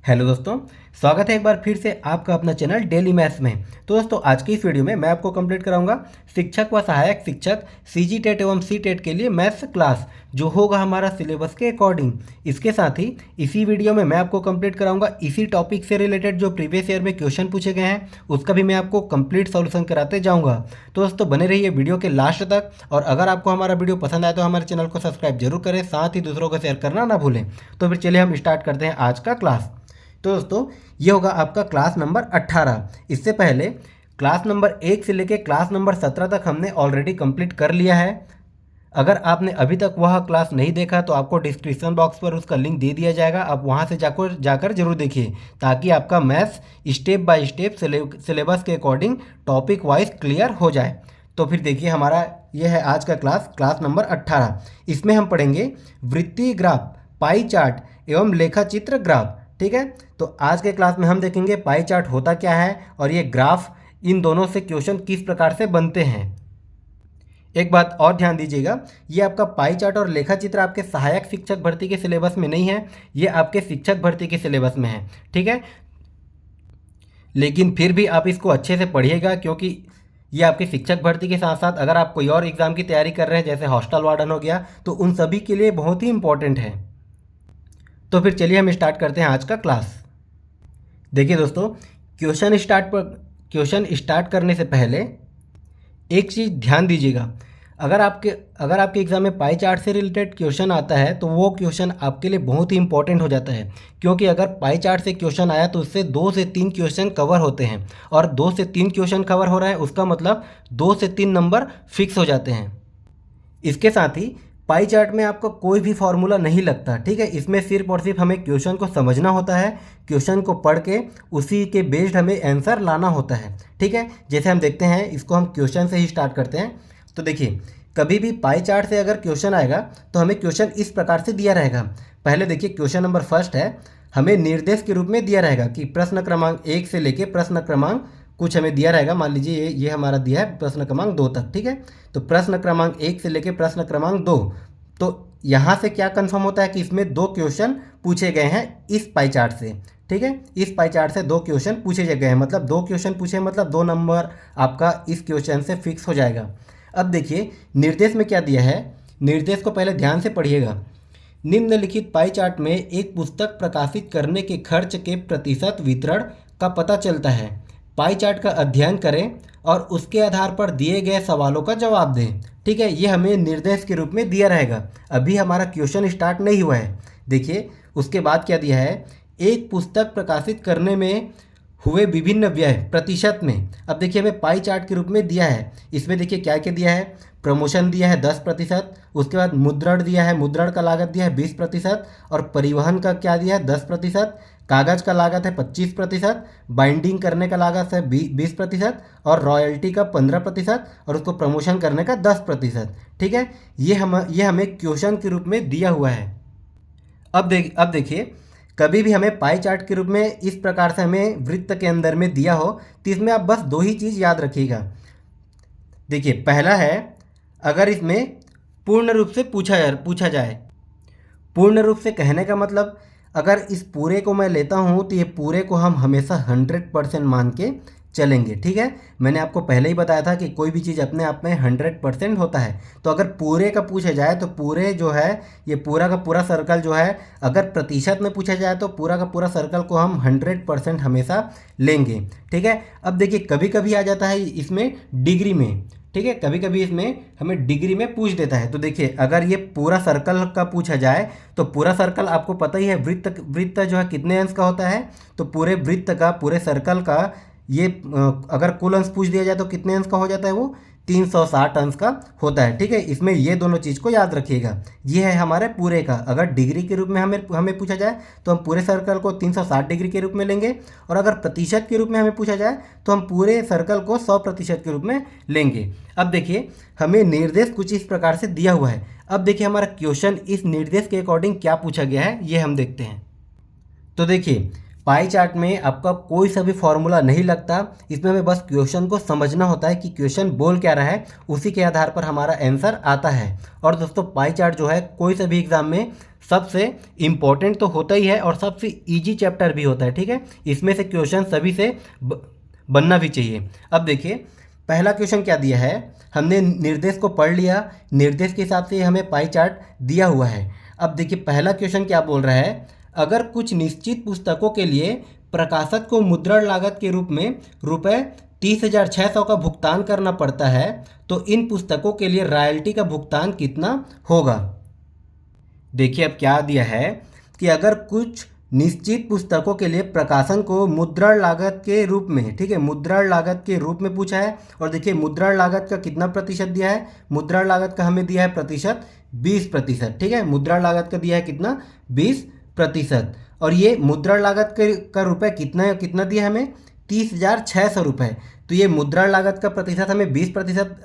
Hello दोस्तों, स्वागत है एक बार फिर से आपका अपना चैनल डेली मैथ्स में। तो दोस्तों आज की इस वीडियो में मैं आपको कंप्लीट कराऊंगा शिक्षक व सहायक शिक्षक सीजी टेट एवं सी टेट के लिए मैथ्स क्लास जो होगा हमारा सिलेबस के अकॉर्डिंग। इसके साथ ही इसी वीडियो में मैं आपको कंप्लीट कराऊंगा इसी टॉपिक से रिलेटेड जो प्रीवियस ईयर में क्वेश्चन पूछे गए हैं उसका भी मैं आपको कंप्लीट सॉल्यूशन कराते जाऊँगा। तो दोस्तों बने रहिए वीडियो के लास्ट तक, और अगर आपको हमारा वीडियो पसंद आए तो हमारे चैनल को सब्सक्राइब जरूर करें, साथ ही दूसरों को शेयर करना ना भूलें। तो फिर चलिए हम स्टार्ट करते हैं आज का क्लास। तो दोस्तों ये होगा आपका क्लास नंबर 18। इससे पहले क्लास नंबर 1 से लेके क्लास नंबर 17 तक हमने ऑलरेडी कंप्लीट कर लिया है। अगर आपने अभी तक वह क्लास नहीं देखा तो आपको डिस्क्रिप्शन बॉक्स पर उसका लिंक दे दिया जाएगा, आप वहां से जाकर जरूर देखिए ताकि आपका maths step by step syllabus के अकॉर्डिंग टॉपिक वाइज क्लियर हो जाए। तो फिर देखिए हमारा यह है आज का क्लास नंबर 18। इसमें हम पढ़ेंगे वृत्तीय ग्राफ, पाई चार्ट एवं लेखा चित्र ग्राफ। ठीक है, तो आज के क्लास में हम देखेंगे पाई चार्ट होता क्या है और ये ग्राफ, इन दोनों से क्वेश्चन किस प्रकार से बनते हैं। एक बात और ध्यान दीजिएगा, ये आपका पाई चार्ट और लेखा चित्र आपके सहायक शिक्षक भर्ती के सिलेबस में नहीं है, ये आपके शिक्षक भर्ती के सिलेबस में है। ठीक है, लेकिन फिर भी आप इसको अच्छे से पढ़िएगा क्योंकि ये आपके शिक्षक भर्ती के साथ साथ अगर आप कोई और एग्जाम की तैयारी कर रहे हैं जैसे हॉस्टल वार्डन हो गया तो उन सभी के लिए बहुत ही इंपॉर्टेंट है। तो फिर चलिए हम स्टार्ट करते हैं आज का क्लास। देखिए दोस्तों, क्वेश्चन स्टार्ट करने से पहले एक चीज़ ध्यान दीजिएगा, अगर आपके एग्ज़ाम में पाई चार्ट से रिलेटेड क्वेश्चन आता है तो वो क्वेश्चन आपके लिए बहुत ही इंपॉर्टेंट हो जाता है, क्योंकि अगर पाई चार्ट से क्वेश्चन आया तो उससे 2 से 3 क्वेश्चन कवर होते हैं, और 2 से 3 क्वेश्चन कवर हो रहा है उसका मतलब 2 से 3 नंबर फिक्स हो जाते हैं। इसके साथ ही पाई चार्ट में आपको कोई भी फॉर्मूला नहीं लगता। ठीक है, इसमें सिर्फ और सिर्फ हमें क्वेश्चन को समझना होता है, क्वेश्चन को पढ़ के उसी के बेस्ड हमें आंसर लाना होता है। ठीक है, जैसे हम देखते हैं, इसको हम क्वेश्चन से ही स्टार्ट करते हैं। तो देखिए, कभी भी पाई चार्ट से अगर क्वेश्चन आएगा तो हमें क्वेश्चन इस प्रकार से दिया रहेगा। पहले देखिए, क्वेश्चन नंबर फर्स्ट है, हमें निर्देश के रूप में दिया रहेगा कि प्रश्न क्रमांक 1 से लेके प्रश्न क्रमांक कुछ हमें दिया रहेगा। मान लीजिए ये हमारा दिया है प्रश्न क्रमांक 2 तक। ठीक है, तो प्रश्न क्रमांक 1 से लेके प्रश्न क्रमांक 2, तो यहाँ से क्या कंफर्म होता है कि इसमें 2 क्वेश्चन पूछे गए हैं इस पाई चार्ट से। ठीक है, इस पाई चार्ट से 2 क्वेश्चन पूछे गए हैं, मतलब 2 क्वेश्चन पूछे मतलब 2 नंबर आपका इस क्वेश्चन से फिक्स हो जाएगा। अब देखिए निर्देश में क्या दिया है, निर्देश को पहले ध्यान से पढ़िएगा। निम्नलिखित पाई चार्ट में एक पुस्तक प्रकाशित करने के खर्च के प्रतिशत वितरण का पता चलता है। पाई चार्ट का अध्ययन करें और उसके आधार पर दिए गए सवालों का जवाब दें। ठीक है, ये हमें निर्देश के रूप में दिया रहेगा। अभी हमारा क्वेश्चन स्टार्ट नहीं हुआ है। देखिए उसके बाद क्या दिया है, एक पुस्तक प्रकाशित करने में हुए विभिन्न व्यय प्रतिशत में। अब देखिए हमें पाई चार्ट के रूप में दिया है, इसमें देखिए क्या क्या दिया है, प्रमोशन दिया है 10%, उसके बाद मुद्रण दिया है, मुद्रण का लागत दिया है 20%, और परिवहन का क्या दिया है 10%, कागज का लागत है 25%, बाइंडिंग करने का लागत है 20%, और रॉयल्टी का 15%, और उसको प्रमोशन करने का 10%। ठीक है, ये हमें क्वेश्चन के रूप में दिया हुआ है। अब देखिए, कभी भी हमें पाई चार्ट के रूप में इस प्रकार से हमें वृत्त के अंदर में दिया हो तो इसमें आप बस 2 ही चीज़ याद रखिएगा। देखिए पहला है, अगर इसमें पूर्ण रूप से पूछा जाए, पूर्ण रूप से कहने का मतलब अगर इस पूरे को मैं लेता हूँ तो ये पूरे को हम हमेशा 100% मान के चलेंगे। ठीक है, मैंने आपको पहले ही बताया था कि कोई भी चीज़ अपने आप में 100% होता है। तो अगर पूरे का पूछा जाए तो पूरे जो है, ये पूरा का पूरा सर्कल जो है, अगर प्रतिशत में पूछा जाए तो पूरा का पूरा सर्कल को हम 100% हमेशा लेंगे। ठीक है, अब देखिए कभी कभी आ जाता है इसमें डिग्री में। ठीक है, कभी कभी इसमें हमें डिग्री में पूछ देता है। तो देखिए अगर ये पूरा सर्कल का पूछा जाए तो पूरा सर्कल आपको पता ही है वृत्त जो है कितने अंश का होता है, तो पूरे वृत्त का, पूरे सर्कल का ये अगर कुल अंश पूछ दिया जाए तो कितने अंश का हो जाता है, वो 360 अंश का होता है। ठीक है, इसमें ये दोनों चीज़ को याद रखिएगा। ये है हमारे पूरे का, अगर डिग्री के रूप में हमें पूछा जाए तो हम पूरे सर्कल को 360 डिग्री के रूप में लेंगे, और अगर प्रतिशत के रूप में हमें पूछा जाए तो हम पूरे सर्कल को 100% के रूप में लेंगे। अब देखिए हमें निर्देश कुछ इस प्रकार से दिया हुआ है। अब देखिए हमारा क्वेश्चन इस निर्देश के अकॉर्डिंग क्या पूछा गया है ये हम देखते हैं। तो देखिए पाई चार्ट में आपका कोई सा भी फॉर्मूला नहीं लगता, इसमें हमें बस क्वेश्चन को समझना होता है कि क्वेश्चन बोल क्या रहा है, उसी के आधार पर हमारा आंसर आता है। और दोस्तों पाई चार्ट जो है कोई सा भी एग्ज़ाम में सबसे इम्पोर्टेंट तो होता ही है और सबसे इजी चैप्टर भी होता है, ठीक है। इसमें से क्वेश्चन सभी से बनना भी चाहिए। अब देखिए पहला क्वेश्चन क्या दिया है, हमने निर्देश को पढ़ लिया, निर्देश के हिसाब से हमें पाई चार्ट दिया हुआ है। अब देखिए पहला क्वेश्चन क्या बोल रहा है, अगर कुछ निश्चित पुस्तकों के लिए प्रकाशक को मुद्रण लागत के रूप में रुपये 30,600 का भुगतान करना पड़ता है तो इन पुस्तकों के लिए रॉयल्टी का भुगतान कितना होगा। देखिए अब क्या दिया है कि अगर कुछ निश्चित पुस्तकों के लिए प्रकाशन को मुद्रण लागत के रूप में, ठीक है, मुद्रण लागत के रूप में पूछा है। और देखिए मुद्रण लागत का कितना प्रतिशत दिया है, मुद्रण लागत का हमें दिया है प्रतिशत 20%, ठीक है। मुद्रण लागत का दिया है कितना, 20%। और ये मुद्रण लागत का रुपये कितना दिया है हमें, 30,600 रुपये। तो ये मुद्रण लागत का प्रतिशत हमें 20%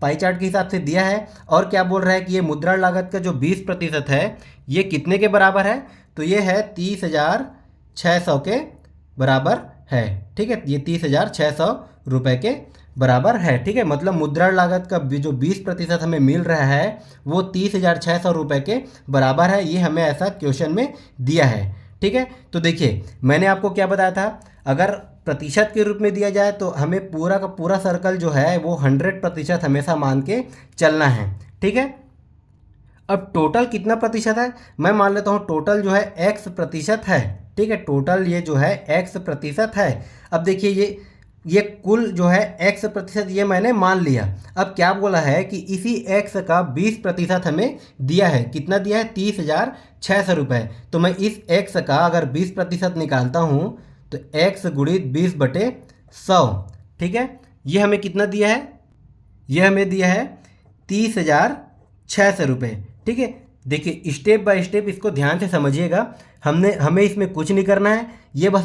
पाई चार्ट के हिसाब से दिया है। और क्या बोल रहा है कि ये मुद्रण लागत का जो 20% है ये कितने के बराबर है, तो ये है 30,600 के बराबर है, ठीक है। ये 30,600 रुपये के बराबर है, ठीक है। मतलब मुद्रण लागत का जो 20% हमें मिल रहा है वो 30,600 रुपये के बराबर है, ये हमें ऐसा क्वेश्चन में दिया है, ठीक है। तो देखिए मैंने आपको क्या बताया था, अगर प्रतिशत के रूप में दिया जाए तो हमें पूरा का पूरा सर्कल जो है वो 100% हमेशा मान के चलना है, ठीक है। अब टोटल कितना प्रतिशत है, मैं मान लेता हूँ टोटल जो है x% है, ठीक है। टोटल ये जो है x% है। अब देखिए ये कुल जो है x% ये मैंने मान लिया। अब क्या बोला है कि इसी x का 20% हमें दिया है, कितना दिया है, 30,600 रुपये। तो मैं इस x का अगर 20% निकालता हूँ तो x गुणित 20/100, ठीक है। ये हमें कितना दिया है, ये हमें दिया है 30,600 रुपये, ठीक है। देखिए स्टेप बाय स्टेप इसको ध्यान से समझिएगा, हमें इसमें कुछ नहीं करना है, ये बस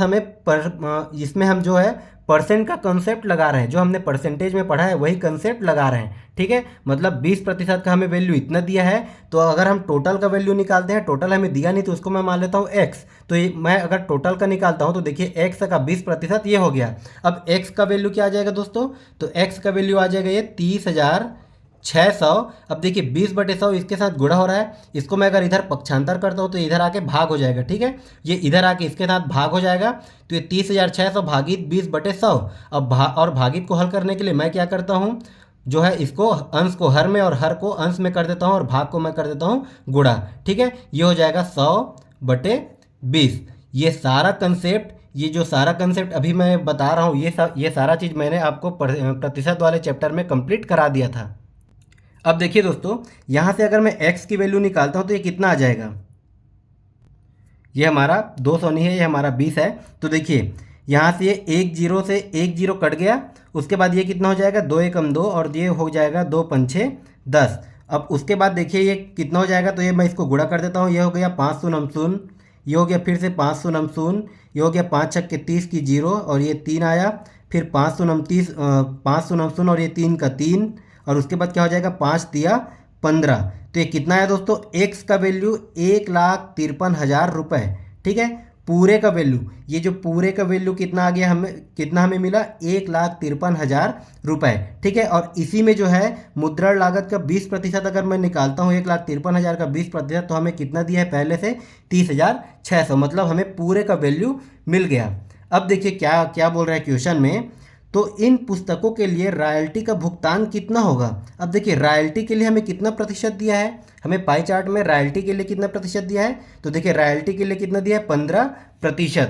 इसमें हम जो है परसेंट का कंसेप्ट लगा रहे हैं, जो हमने परसेंटेज में पढ़ा है वही कंसेप्ट लगा रहे हैं, ठीक है। मतलब 20% का हमें वैल्यू इतना दिया है, तो अगर हम टोटल का वैल्यू निकालते हैं, टोटल हमें दिया नहीं तो उसको मैं मान लेता हूँ x। तो मैं अगर टोटल का निकालता हूँ तो देखिए x का 20% ये हो गया। अब x का वैल्यू क्या आ जाएगा दोस्तों, तो x का वैल्यू आ जाएगा ये 30,600। अब देखिए 20/100 इसके साथ गुणा हो रहा है, इसको मैं अगर इधर पक्षांतर करता हूँ तो इधर आके भाग हो जाएगा, ठीक है। ये इधर आके इसके साथ भाग हो जाएगा, तो ये 30,600 भागित 20/100। अब और भागित को हल करने के लिए मैं क्या करता हूँ, जो है इसको अंश को हर में और हर को अंश में कर देता हूँ और भाग को मैं कर देता हूँ गुणा, ठीक है। ये हो जाएगा 100/20। ये सारा कंसेप्ट, ये जो सारा कंसेप्ट अभी मैं बता रहा हूँ ये सारा चीज़ मैंने आपको प्रतिशत वाले चैप्टर में कंप्लीट करा दिया था। अब देखिए दोस्तों यहाँ से अगर मैं x की वैल्यू निकालता हूँ तो ये कितना आ जाएगा, ये हमारा 200 नहीं है, ये हमारा 20 है। तो देखिए यहाँ से ये 1 0 से 1 0 कट गया, उसके बाद ये कितना हो जाएगा, 2 1 2 और ये हो जाएगा 2 5 6 10। अब उसके बाद देखिए ये कितना हो जाएगा, तो ये मैं इसको गुणा कर देता हूँ, ये हो गया 5 0 0, ये हो गया फिर से 5 0 0, ये हो गया 5 6 30 की 0 और ये 3 आया, फिर 5 0 30 5 0 0 और ये 3 का 3, और उसके बाद क्या हो जाएगा 5 तिया 15। तो ये कितना है दोस्तों, x का वैल्यू 1,53,000 रुपये, ठीक है। पूरे का वैल्यू, ये जो पूरे का वैल्यू कितना आ गया, कितना हमें मिला, 1,53,000 रुपये, ठीक है। और इसी में जो है मुद्रण लागत का 20% अगर मैं निकालता हूँ, 1,53,000 का 20%, तो हमें कितना दिया है पहले से 30,600, मतलब हमें पूरे का वैल्यू मिल गया। अब देखिए क्या क्या बोल रहा है क्वेश्चन में, तो इन पुस्तकों के लिए रॉयल्टी का भुगतान कितना होगा। अब देखिए रॉयल्टी के लिए हमें कितना प्रतिशत दिया है, हमें पाई चार्ट में रॉयल्टी के लिए कितना प्रतिशत दिया है, तो देखिए रॉयल्टी के लिए कितना दिया है, 15%।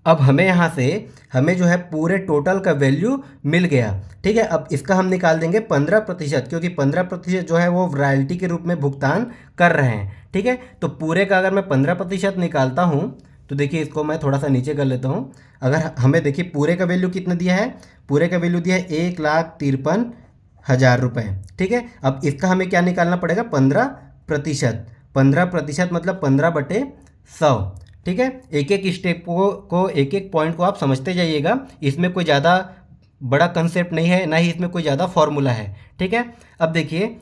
अब हमें यहाँ से हमें जो है पूरे टोटल का वैल्यू मिल गया, ठीक है। अब इसका हम निकाल देंगे 15%, क्योंकि 15% जो है वो रॉयल्टी के रूप में भुगतान कर रहे हैं, ठीक है। तो पूरे का अगर मैं 15% निकालता हूँ तो देखिए इसको मैं थोड़ा सा नीचे कर लेता हूँ। अगर हमें देखिए पूरे का वैल्यू कितना दिया है, पूरे का वैल्यू दिया है 1,53,000 रुपये, ठीक है। अब इसका हमें क्या निकालना पड़ेगा, 15%। 15% मतलब 15/100, ठीक है। एक एक स्टेप को एक एक पॉइंट को आप समझते जाइएगा, इसमें कोई ज़्यादा बड़ा कंसेप्ट नहीं है, ना ही इसमें कोई ज़्यादा फॉर्मूला है, ठीक है। अब देखिए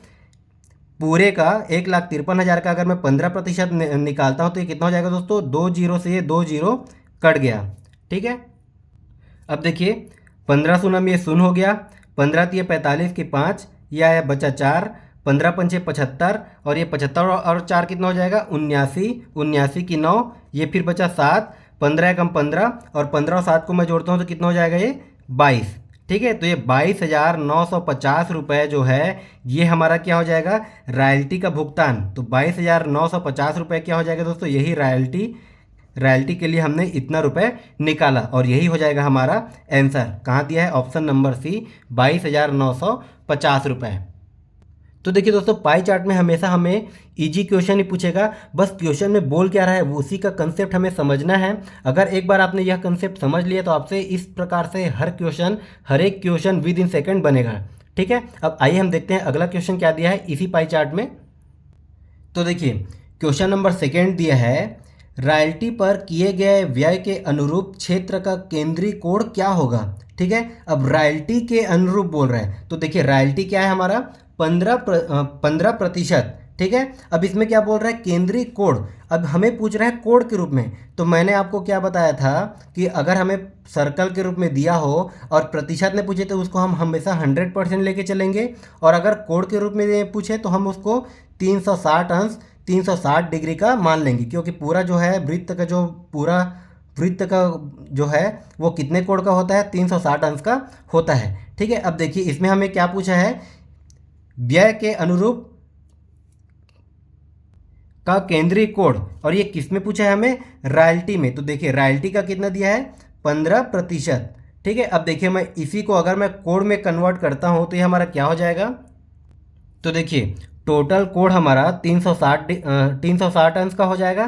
पूरे का 1,53,000 का अगर मैं 15% निकालता हूँ तो ये कितना हो जाएगा दोस्तों, 2 0 से ये 2 0 कट गया। ठीक है, अब देखिए 15 शून्य ये शून्य हो गया, 15 तिया 45 की 5, यह आया बचा 4, 15 पंचे 75 और ये 75 और 4 कितना हो जाएगा 79, 79 की 9, ये फिर बचा 7, 15 एकम 15 और 15 और 7 को मैं जोड़ता हूँ तो कितना हो जाएगा ये 22। ठीक है, तो ये 22,950 रुपये जो है ये हमारा क्या हो जाएगा रॉयल्टी का भुगतान। तो 22,950 रुपये क्या हो जाएगा दोस्तों, यही रॉयल्टी के लिए हमने इतना रुपए निकाला और यही हो जाएगा हमारा आंसर। कहाँ दिया है, ऑप्शन नंबर सी 22,950 रुपये। तो देखिए दोस्तों, पाई चार्ट में हमेशा हमें इजी क्वेश्चन ही पूछेगा, बस क्वेश्चन में बोल क्या रहा है वो उसी का कंसेप्ट हमें समझना है। अगर एक बार आपने यह कंसेप्ट समझ लिया तो आपसे इस प्रकार से हर एक क्वेश्चन विद इन सेकंड बनेगा। ठीक है, अब आइए हम देखते हैं अगला क्वेश्चन क्या दिया है इसी पाई चार्ट में। तो देखिए क्वेश्चन नंबर सेकेंड दिया है, रॉयल्टी पर किए गए व्यय के अनुरूप क्षेत्र का केंद्रीय कोण क्या होगा। ठीक है, अब रॉयल्टी के अनुरूप बोल रहे हैं, तो देखिए रॉयल्टी क्या है हमारा 15%। ठीक है, अब इसमें क्या बोल रहा है केंद्रीय कोण, अब हमें पूछ रहा है कोण के रूप में। तो मैंने आपको क्या बताया था कि अगर हमें सर्कल के रूप में दिया हो और प्रतिशत ने पूछे तो उसको हम हमेशा 100% लेके चलेंगे, और अगर कोण के रूप में पूछे तो हम उसको 360 अंश 360 डिग्री का मान लेंगे, क्योंकि पूरा जो है वृत्त का जो है वो कितने कोण का होता है 360 अंश का होता है। ठीक है, अब देखिए इसमें हमें क्या पूछा है, व्यय के अनुरूप का केंद्रीय कोण, और ये किस में पूछा है हमें रॉयल्टी में। तो देखिए रॉयल्टी का कितना दिया है 15%। ठीक है, अब देखिए मैं इसी को अगर मैं कोण में कन्वर्ट करता हूँ तो ये हमारा क्या हो जाएगा, तो देखिए टोटल कोण हमारा 360 अंश का हो जाएगा।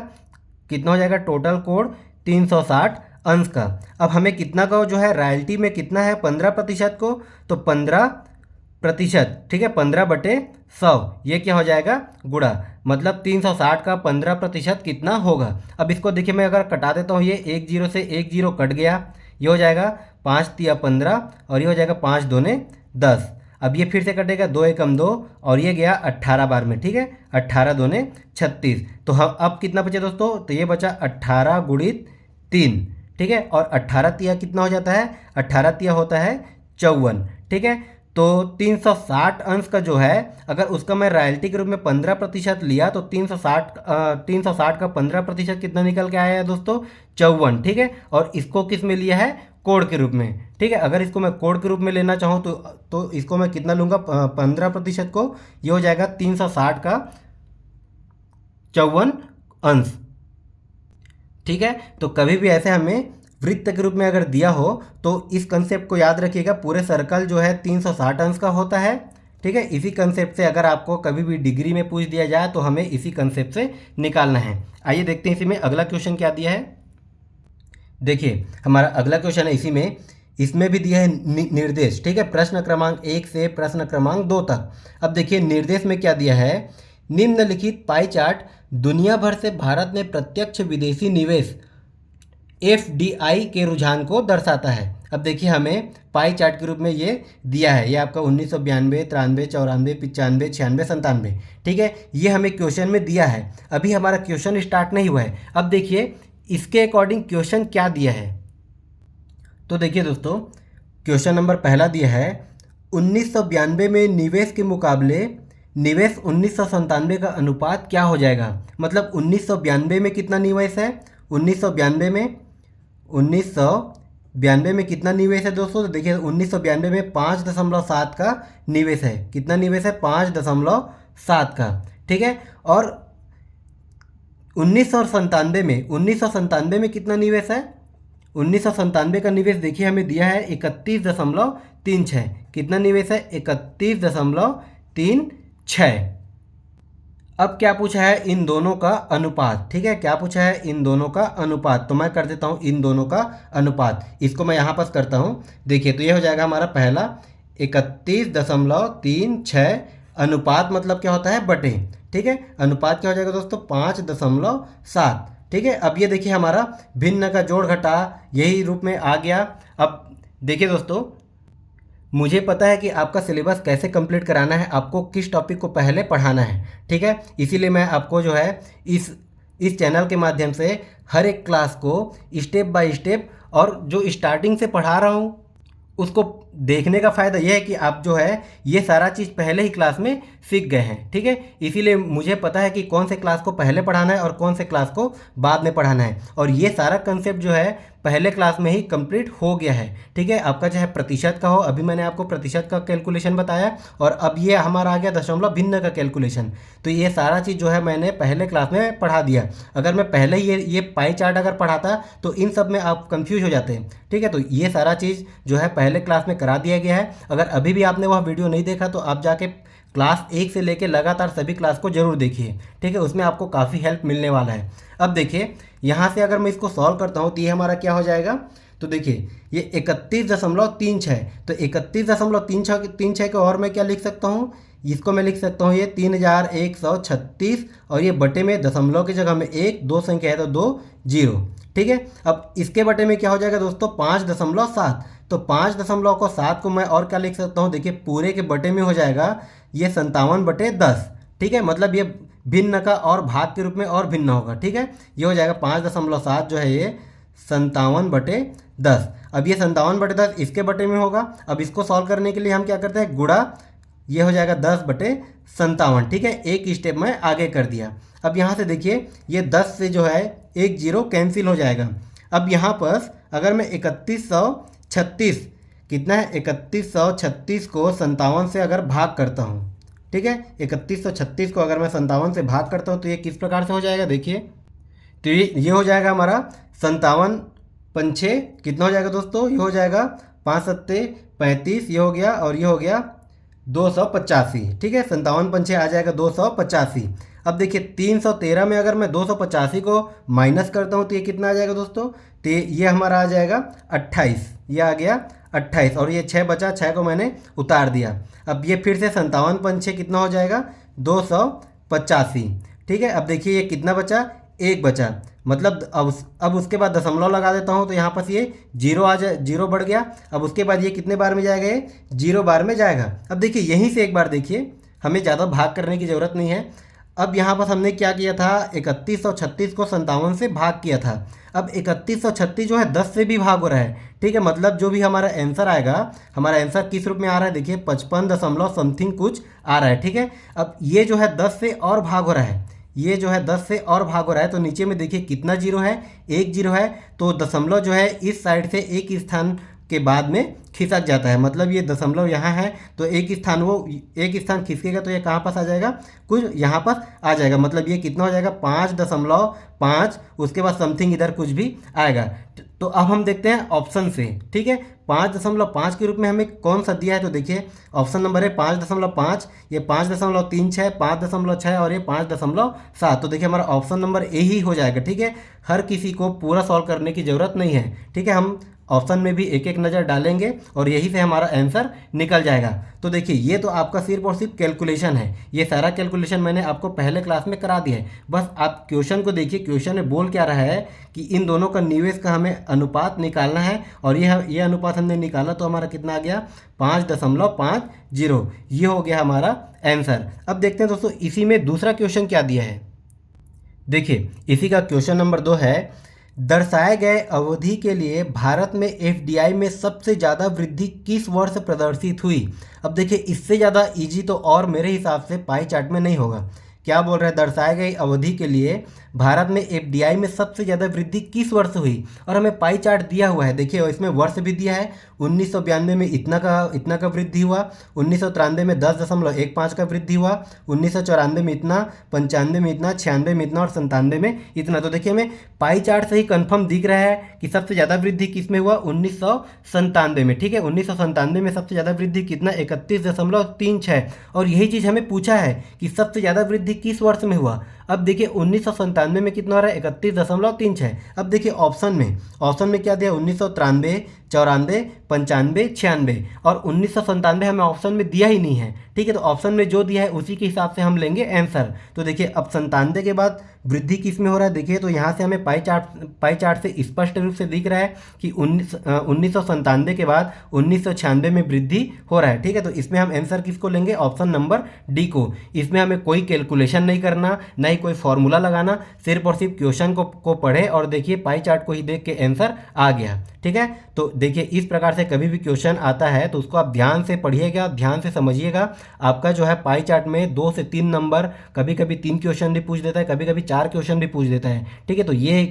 कितना हो जाएगा टोटल कोण 360 अंश का। अब हमें कितना का जो है रॉयल्टी में कितना है 15% को, तो 15%। ठीक है, 15/100 ये क्या हो जाएगा गुणा, मतलब 360 का 15% कितना होगा। अब इसको देखिए मैं अगर कटा देता हूँ, ये 1 0 से 1 0 कट गया, ये हो जाएगा 5 तिया 15 और ये हो जाएगा 5 दूने 10। अब ये फिर से कटेगा 2 एकम 2 और ये गया 18 बार में। ठीक है, 18 दूने 36। तो हम अब कितना बचे दोस्तों, तो ये बचा 18 गुणित 3। ठीक है, और 18 तिया कितना हो जाता है, 18 तिया होता है 54। ठीक है, तो 360 अंश का जो है अगर उसका मैं रॉयल्टी के रूप में 15% लिया तो 360 का 15% कितना निकल के आया है दोस्तों 54। ठीक है, और इसको किस में लिया है कोण के रूप में। ठीक है, अगर इसको मैं कोण के रूप में लेना चाहूँ तो इसको मैं कितना लूँगा 15% को, ये हो जाएगा 360 का 54 अंश। ठीक है, तो कभी भी ऐसे हमें वृत्त के रूप में अगर दिया हो तो इस कंसेप्ट को याद रखिएगा, पूरे सर्कल जो है 360 अंश का होता है। ठीक है, इसी कंसेप्ट से अगर आपको कभी भी डिग्री में पूछ दिया जाए तो हमें इसी कंसेप्ट से निकालना है। आइए देखते हैं इसी में अगला क्वेश्चन क्या दिया है। देखिए हमारा अगला क्वेश्चन है इसमें भी दिया है निर्देश। ठीक है, प्रश्न क्रमांक 1 से प्रश्न क्रमांक 2 तक। अब देखिए निर्देश में क्या दिया है, निम्नलिखित पाई चार्ट दुनिया भर से भारत में प्रत्यक्ष विदेशी निवेश FDI के रुझान को दर्शाता है। अब देखिए हमें पाई चार्ट के रूप में ये दिया है, ये आपका 1992, 93, 94, 95, 96, 97। ठीक है, ये हमें क्वेश्चन में दिया है, अभी हमारा क्वेश्चन स्टार्ट नहीं हुआ है। अब देखिए इसके अकॉर्डिंग क्वेश्चन क्या दिया है। तो देखिए दोस्तों क्वेश्चन नंबर पहला दिया है, 1992 में निवेश के मुकाबले निवेश 1997 का अनुपात क्या हो जाएगा। मतलब 1992 में कितना निवेश है, 1992 में कितना निवेश है दोस्तों, तो देखिए 1992 में 5.7 का निवेश है। कितना निवेश है 5.7 का। ठीक है, और 1997 में कितना निवेश है, 1997 का निवेश देखिए हमें दिया है 31.36। कितना निवेश है 31.36। अब क्या पूछा है इन दोनों का अनुपात। ठीक है, क्या पूछा है इन दोनों का अनुपात, तो मैं कर देता हूँ इन दोनों का अनुपात। इसको मैं यहाँ पर करता हूँ, देखिए तो ये हो जाएगा हमारा पहला 31.36 अनुपात मतलब क्या होता है बटे। ठीक है, अनुपात क्या हो जाएगा दोस्तों 5.7। ठीक है, अब ये देखिए हमारा भिन्न का जोड़ घटा यही रूप में आ गया। अब देखिए दोस्तों मुझे पता है कि आपका सिलेबस कैसे कंप्लीट कराना है, आपको किस टॉपिक को पहले पढ़ाना है। ठीक है, इसीलिए मैं आपको जो है इस इस चैनल के माध्यम से हर एक क्लास को स्टेप बाय स्टेप और जो स्टार्टिंग से पढ़ा रहा हूँ उसको देखने का फ़ायदा यह है कि आप जो है ये सारा चीज़ पहले ही क्लास में सीख गए हैं, ठीक है। इसीलिए मुझे पता है कि कौन से क्लास को पहले पढ़ाना है और कौन से क्लास को बाद में पढ़ाना है, और ये सारा कंसेप्ट जो है पहले क्लास में ही कंप्लीट हो गया है, ठीक है। आपका चाहे प्रतिशत का हो, अभी मैंने आपको प्रतिशत का कैलकुलेशन बताया, और अब ये हमारा आ गया दशमलव भिन्न का कैलकुलेशन। तो ये सारा चीज़ जो है मैंने पहले क्लास में पढ़ा दिया। अगर मैं पहले ही ये पाई चार्ट अगर पढ़ाता तो इन सब में आप कंफ्यूज हो जाते हैं, ठीक है। तो ये सारा चीज़ जो है पहले क्लास में करा दिया गया है। अगर अभी भी आपने वह वीडियो नहीं देखा तो आप जाके क्लास 1 से लेकर लगातार सभी क्लास को जरूर देखिए, ठीक है। उसमें आपको काफ़ी हेल्प मिलने वाला है। अब देखिए यहाँ से अगर मैं इसको सॉल्व करता हूँ तो ये हमारा क्या हो जाएगा, तो देखिए ये 31.36, तो 31.36 को और मैं क्या लिख सकता हूँ, इसको मैं लिख सकता हूँ ये 3136, और ये बटे में दशमलव की जगह में 1, 2 संख्या है तो 2 0, ठीक है। अब इसके बटे में क्या हो जाएगा दोस्तों 5.7, तो 5.7 को मैं और क्या लिख सकता हूँ, देखिए पूरे के बटे में हो जाएगा ये 57/10, ठीक है। मतलब ये भिन्न का और भाग के रूप में और भिन्न होगा, ठीक है। ये हो जाएगा 5.7 जो है ये 57/10। अब ये 57/10 इसके बटे में होगा। अब इसको सॉल्व करने के लिए हम क्या करते हैं, गुणा, ये हो जाएगा 10/57, ठीक है। एक स्टेप में आगे कर दिया। अब यहाँ से देखिए ये 10 से जो है एक जीरो कैंसिल हो जाएगा। अब यहाँ पर अगर मैं 3136 कितना है 3136 को 57 से अगर भाग करता हूँ, ठीक है, 3136 को अगर मैं 57 से भाग करता हूँ तो ये किस प्रकार से हो जाएगा, देखिए तो ये हो जाएगा हमारा 57 पंछे कितना हो जाएगा दोस्तों, ये हो जाएगा 5 सत्ते 35, ये हो गया, और ये हो गया 285, ठीक है। 57 पंछे आ जाएगा 285। अब देखिए 313 में अगर मैं 285 को माइनस करता हूँ तो ये कितना आ जाएगा दोस्तों, तो ये हमारा आ जाएगा 28, ये आ गया 28, और ये 6 बचा, 6 को मैंने उतार दिया। अब ये फिर से 57 पंछे कितना हो जाएगा 285, ठीक है। अब देखिए ये कितना बचा, 1 बचा, मतलब अब उसके बाद दशमलव लगा देता हूँ तो यहाँ पर ये जीरो आ जाए, जीरो बढ़ गया। अब उसके बाद ये कितने बार में जाएगा, ये 0 बार में जाएगा। अब देखिए यहीं से एक बार देखिए, हमें ज़्यादा भाग करने की ज़रूरत नहीं है। अब यहाँ पर हमने क्या किया था, 3136 को 57 से भाग किया था। अब 3136 जो है 10 से भी भाग हो रहा है, ठीक है। मतलब जो भी हमारा आंसर आएगा, हमारा आंसर किस रूप में आ रहा है, देखिए 55 दशमलव समथिंग कुछ आ रहा है, ठीक है। अब ये जो है 10 से और भाग हो रहा है, ये जो है 10 से और भाग हो रहा है, तो नीचे में देखिए कितना जीरो है, 1 जीरो है, तो दशमलव जो है इस साइड से एक स्थान के बाद में खिसक जाता है। मतलब ये दशमलव यहाँ है तो एक स्थान खिसकेगा तो ये कहाँ पास आ जाएगा, कुछ यहाँ पास आ जाएगा। मतलब ये कितना हो जाएगा 5.5, उसके बाद समथिंग इधर कुछ भी आएगा। तो अब हम देखते हैं ऑप्शन से, ठीक है। 5.5 के रूप में हमें कौन सा दिया है, तो देखिए ऑप्शन नंबर है 5.5, ये 5.36, 5.6 और ये 5.7। तो देखिए हमारा ऑप्शन नंबर ए ही हो जाएगा, ठीक है। हर किसी को पूरा सॉल्व करने की ज़रूरत नहीं है, ठीक है। हम ऑप्शन में भी एक एक नज़र डालेंगे और यही से हमारा आंसर निकल जाएगा। तो देखिए ये तो आपका सिर्फ और सिर्फ कैलकुलेशन है, ये सारा कैलकुलेशन मैंने आपको पहले क्लास में करा दिया है। बस आप क्वेश्चन को देखिए, क्वेश्चन में बोल क्या रहा है कि इन दोनों का निवेश का हमें अनुपात निकालना है, और ये अनुपात हमने निकाला तो हमारा कितना आ गया 5.50, ये हो गया हमारा आंसर। अब देखते हैं दोस्तों इसी में दूसरा क्वेश्चन क्या दिया है। देखिए इसी का क्वेश्चन नंबर 2 है, दर्शाए गए अवधि के लिए भारत में एफडीआई में सबसे ज़्यादा वृद्धि किस वर्ष प्रदर्शित हुई। अब देखिए इससे ज़्यादा इजी तो और मेरे हिसाब से पाई चार्ट में नहीं होगा। क्या बोल रहा है, दर्शाए गई अवधि के लिए भारत में एफडीआई में सबसे ज़्यादा वृद्धि किस वर्ष हुई, और हमें पाई चार्ट दिया हुआ है। देखिए इसमें वर्ष भी दिया है, 1992 में इतना का वृद्धि हुआ, 1993 में 10.15 का वृद्धि हुआ, 1994 में इतना, 95 में इतना, 96 में इतना और 97 में इतना। तो देखिए हमें पाई चार्ट से ही कन्फर्म दिख रहा है कि सबसे ज़्यादा वृद्धि किस में हुआ, 1997 में, ठीक है। 1997 में सबसे ज़्यादा वृद्धि कितना, 31.36, और यही चीज़ हमें पूछा है कि सबसे ज़्यादा वृद्धि किस वर्ष में हुआ। अब देखिए 1997 में कितना हो रहा है, 31.36। अब देखिए ऑप्शन में क्या दिया, 1993, 94, 95, 96 और 1997 हमें ऑप्शन में दिया ही नहीं है। ठीक है, तो ऑप्शन में जो दिया है उसी के हिसाब से हम लेंगे आंसर। तो देखिए अब 97 के बाद वृद्धि किस में हो रहा है, देखिए तो यहाँ से हमें पाई चार्ट से स्पष्ट रूप से दिख रहा है कि 1997 के बाद 1996 में वृद्धि हो रहा है। ठीक है, तो इसमें हम आंसर किसको लेंगे, ऑप्शन नंबर डी को। इसमें हमें कोई कैलकुलेशन नहीं करना, ना ही कोई फॉर्मूला लगाना, सिर्फ और सिर्फ क्वेश्चन को पढ़े और देखिए पाई चार्ट को ही देख के आंसर आ गया। ठीक है, तो देखिए इस प्रकार से कभी भी क्वेश्चन आता है तो उसको आप ध्यान से पढ़िएगा, ध्यान से समझिएगा। आपका जो है पाई चार्ट में 2 से 3 नंबर, कभी कभी 3 क्वेश्चन भी पूछ देता है, कभी कभी 4 क्वेश्चन भी पूछ देता है। ठीक है, तो ये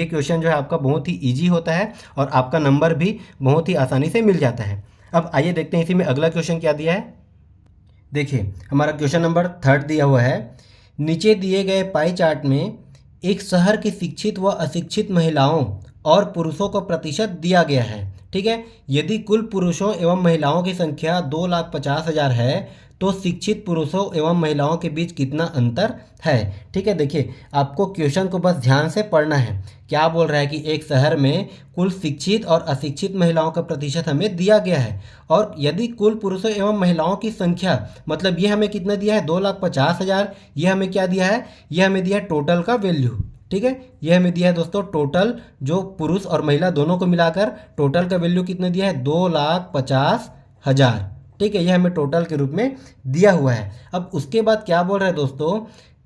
क्वेश्चन जो है आपका बहुत ही ईजी होता है और आपका नंबर भी बहुत ही आसानी से मिल जाता है। अब आइए देखते हैं इसी में अगला क्वेश्चन क्या दिया है। देखिए हमारा क्वेश्चन नंबर 3 दिया हुआ है, नीचे दिए गए पाई चार्ट में एक शहर की शिक्षित व अशिक्षित महिलाओं और पुरुषों को प्रतिशत दिया गया है। ठीक है, यदि कुल पुरुषों एवं महिलाओं की संख्या 2,50,000 है तो शिक्षित पुरुषों एवं महिलाओं के बीच कितना अंतर है। ठीक है, देखिए आपको क्वेश्चन को बस ध्यान से पढ़ना है। क्या बोल रहा है कि एक शहर में कुल शिक्षित और अशिक्षित महिलाओं का प्रतिशत हमें दिया गया है और यदि कुल पुरुषों एवं महिलाओं की संख्या, मतलब ये हमें कितना दिया है 2,50,000, ये हमें क्या दिया है, ये हमें दिया है टोटल का वैल्यू। ठीक है, ये हमें दिया है दोस्तों टोटल, जो पुरुष और महिला दोनों को मिलाकर टोटल का वैल्यू कितना दिया है 2,50,000। ठीक है, ये हमें टोटल के रूप में दिया हुआ है। अब उसके बाद क्या बोल रहे हैं दोस्तों,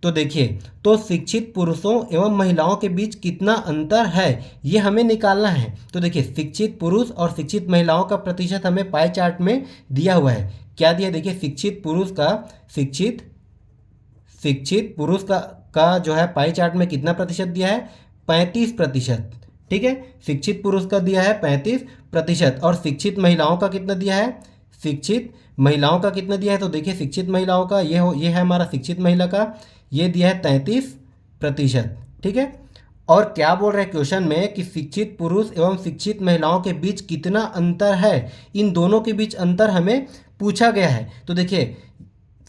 तो देखिए तो शिक्षित पुरुषों एवं महिलाओं के बीच कितना अंतर है ये हमें निकालना है। तो देखिए शिक्षित पुरुष और शिक्षित महिलाओं का प्रतिशत हमें पाई चार्ट में दिया हुआ है। क्या दिया, देखिए शिक्षित पुरुष का जो है पाई चार्ट में कितना प्रतिशत दिया है, 35%। ठीक है, शिक्षित पुरुष का दिया है 35% और शिक्षित महिलाओं का कितना दिया है, तो देखिए शिक्षित महिलाओं का ये है हमारा शिक्षित महिला का, ये दिया है 33%। ठीक है, और क्या बोल रहे हैं क्वेश्चन में कि शिक्षित पुरुष एवं शिक्षित महिलाओं के बीच कितना अंतर है, इन दोनों के बीच अंतर हमें पूछा गया है। तो देखिए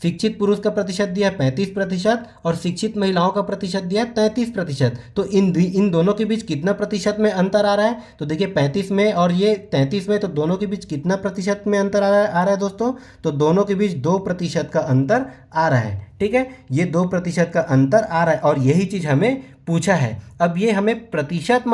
शिक्षित पुरुष का प्रतिशत दिया है 35% और शिक्षित महिलाओं का प्रतिशत दिया है 33%। तो इन दोनों के बीच कितना प्रतिशत में अंतर आ रहा है, तो देखिए 35 में और ये 33 में, तो दोनों के बीच कितना प्रतिशत में अंतर आ रहा है दोस्तों, तो दोनों के बीच 2% का अंतर आ रहा है। ठीक है, ये 2% का अंतर आ रहा है और यही चीज़ हमें पूछा है। अब ये हमें प्रतिशत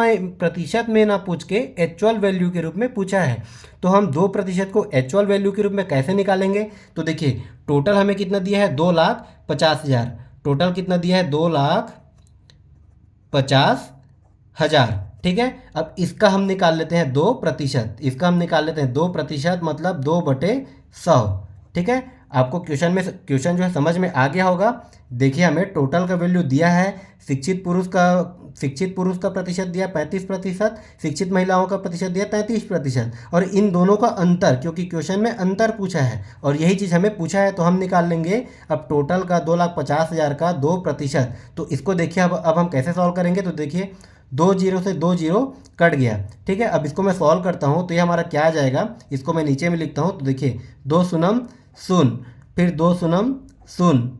में ना पूछ के एक्चुअल वैल्यू के रूप में पूछा है, तो हम 2% को एक्चुअल वैल्यू के रूप में कैसे निकालेंगे। तो देखिए टोटल हमें कितना दिया है 2,50,000, टोटल कितना दिया है 2,50,000। ठीक है, अब इसका हम निकाल लेते हैं 2%, मतलब 2/100। ठीक है, आपको क्वेश्चन जो है समझ में आ गया होगा। देखिए हमें टोटल का वैल्यू दिया है, शिक्षित पुरुष का प्रतिशत दिया 35%, शिक्षित महिलाओं का प्रतिशत दिया 33% और इन दोनों का अंतर, क्योंकि क्वेश्चन में अंतर पूछा है और यही चीज़ हमें पूछा है, तो हम निकाल लेंगे अब टोटल का 2,50,000 का 2%। तो इसको देखिए अब हम कैसे सॉल्व करेंगे। तो देखिए 2 जीरो से 2 जीरो कट गया। ठीक है, अब इसको मैं सॉल्व करता हूँ तो ये हमारा क्या आ जाएगा, इसको मैं नीचे में लिखता हूँ। तो देखिए 2 शून्य शून्य, फिर 2 शून्य शून्य,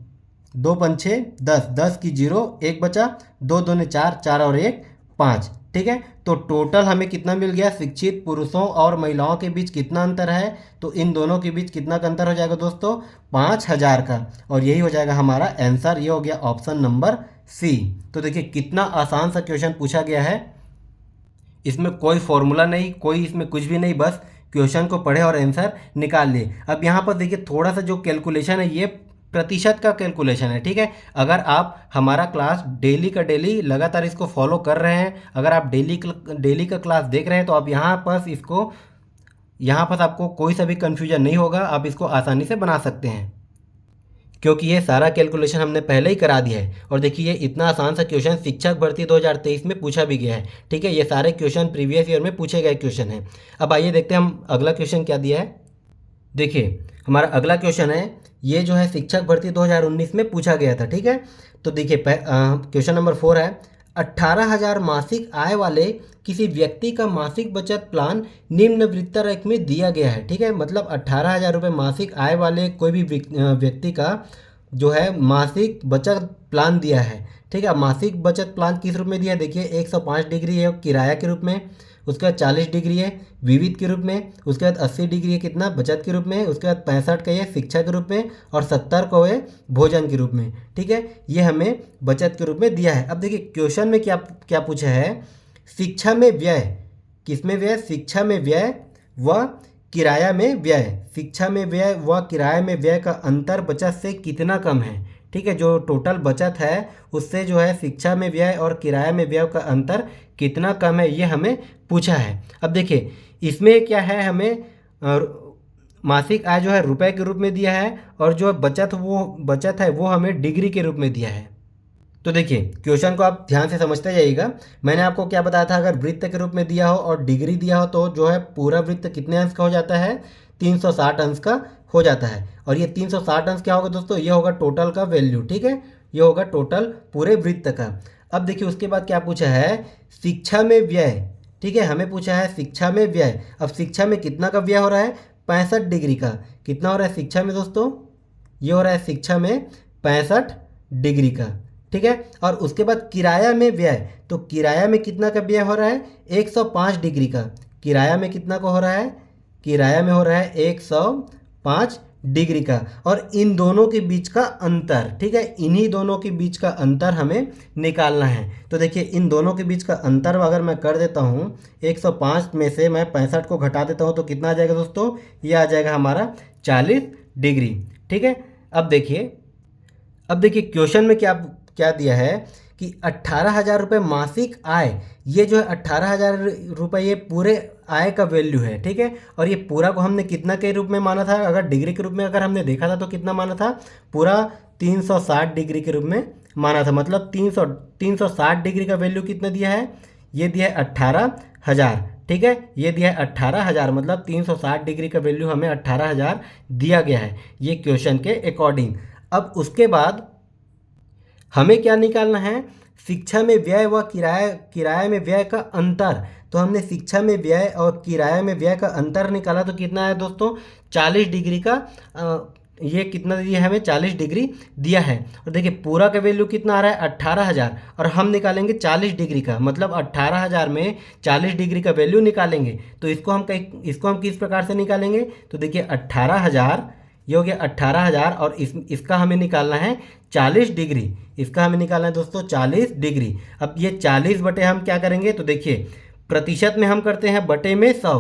2 पंछे 10, 10 की 0, 1 बचा, 2 दूने 4, 4 और 1 5। ठीक है, तो टोटल हमें कितना मिल गया, शिक्षित पुरुषों और महिलाओं के बीच कितना अंतर है, तो इन दोनों के बीच कितना का अंतर हो जाएगा दोस्तों, 5,000 का, और यही हो जाएगा हमारा आंसर। ये हो गया ऑप्शन नंबर सी। तो देखिए कितना आसान सा क्वेश्चन पूछा गया है, इसमें कोई फॉर्मूला नहीं, कोई इसमें कुछ भी नहीं, बस क्वेश्चन को पढ़े और आंसर निकाल लिए। अब यहाँ पर देखिए थोड़ा सा जो कैलकुलेशन है ये प्रतिशत का कैलकुलेशन है। ठीक है, अगर आप हमारा क्लास डेली का डेली लगातार इसको फॉलो कर रहे हैं, अगर आप डेली का क्लास देख रहे हैं, तो आप यहाँ पर आपको कोई सा भी कन्फ्यूजन नहीं होगा, आप इसको आसानी से बना सकते हैं, क्योंकि ये सारा कैलकुलेशन हमने पहले ही करा दिया है। और देखिए ये इतना आसान सा क्वेश्चन शिक्षक भर्ती 2023 में पूछा भी गया है। ठीक है, ये सारे क्वेश्चन प्रीवियस ईयर में पूछे गए क्वेश्चन हैं। अब आइए देखते हैं हम अगला क्वेश्चन क्या दिया है। देखिए हमारा अगला क्वेश्चन है, ये जो है शिक्षक भर्ती 2019 में पूछा गया था। ठीक है, तो देखिए क्वेश्चन नंबर 4 है, 18,000 मासिक आय वाले किसी व्यक्ति का मासिक बचत प्लान निम्न वृत्तारेख में दिया गया है। ठीक है, मतलब 18,000 रुपये मासिक आय वाले कोई भी व्यक्ति का जो है मासिक बचत प्लान दिया है। ठीक है। मासिक बचत प्लान किस रूप में दिया है, देखिए 105 डिग्री है किराया के रूप में, उसके बाद 40 डिग्री है विविध के रूप में, उसके बाद 80 डिग्री है कितना बचत के रूप में, उसके बाद 65 का ये शिक्षा के रूप में, और 70 को है भोजन के रूप में। ठीक है, ये हमें बचत के रूप में दिया है। अब देखिए क्वेश्चन में क्या क्या पूछा है, शिक्षा में व्यय, किसमें व्यय, शिक्षा में व्यय व किराया में व्यय, शिक्षा में व्यय व किराया में व्यय का अंतर बचत से कितना कम है। ठीक है, जो टोटल बचत है उससे जो है शिक्षा में व्यय और किराया में व्यय का अंतर कितना कम है, ये हमें पूछा है। अब देखिए इसमें क्या है, हमें मासिक आय जो है रुपए के रूप में दिया है, और जो बचत है वो हमें डिग्री के रूप में दिया है। तो देखिए क्वेश्चन को आप ध्यान से समझते जाइएगा। मैंने आपको क्या बताया था, अगर वृत्त के रूप में दिया हो और डिग्री दिया हो तो जो है पूरा वृत्त कितने अंश का हो जाता है, 360 अंश का हो जाता है। और ये 360 अंश क्या होगा दोस्तों, ये होगा टोटल का वैल्यू। ठीक है, ये होगा टोटल पूरे वृत्त का। अब देखिए उसके बाद क्या पूछा है, शिक्षा में व्यय। ठीक है, हमें पूछा है शिक्षा में व्यय। अब शिक्षा में कितना का व्यय हो रहा है, 65 डिग्री का। कितना हो रहा है शिक्षा में दोस्तों, ये हो रहा है शिक्षा में 65 डिग्री का। ठीक है, और उसके बाद किराया में व्यय, तो किराया में कितना का व्यय हो रहा है, 105 डिग्री का। किराया में कितना का हो रहा है, किराया में हो रहा है 105 डिग्री का। और इन दोनों के बीच का अंतर, ठीक है, इन्हीं दोनों के बीच का अंतर हमें निकालना है। तो देखिए इन दोनों के बीच का अंतर अगर मैं कर देता हूँ, 105 में से मैं 65 को घटा देता हूँ तो कितना आ जाएगा दोस्तों, ये आ जाएगा हमारा 40 डिग्री। ठीक है, अब देखिए क्वेश्चन में क्या क्या दिया है कि 18,000 रुपये मासिक आय, ये जो है 18,000 रुपये ये पूरे आय का वैल्यू है। ठीक है, और ये पूरा को हमने कितना के रूप में माना था, अगर डिग्री के रूप में अगर हमने देखा था तो कितना माना था, पूरा 360 डिग्री के रूप में माना था। मतलब 360 डिग्री का वैल्यू कितना दिया है, ये दिया है 18,000। ठीक है, ये दिया है 18,000, मतलब 360 डिग्री का वैल्यू हमें 18,000 दिया गया है, ये क्वेश्चन के अकॉर्डिंग। अब उसके बाद हमें क्या निकालना है, शिक्षा में व्यय व किराया में व्यय का अंतर। तो हमने शिक्षा में व्यय और किराया में व्यय का अंतर निकाला तो कितना है दोस्तों, 40 डिग्री का। ये कितना दिया है हमें, 40 डिग्री दिया है। और देखिए पूरा का वैल्यू कितना आ रहा है, 18,000, और हम निकालेंगे 40 डिग्री का, मतलब 18,000 में 40 डिग्री का वैल्यू निकालेंगे। तो इसको हम किस प्रकार से निकालेंगे, तो देखिए 18,000, ये हो गया 18,000, और इसका हमें निकालना है 40 डिग्री। इसका हमें निकालना है दोस्तों 40 डिग्री। अब ये 40 बटे हम क्या करेंगे, तो देखिए प्रतिशत में हम करते हैं बटे में 100,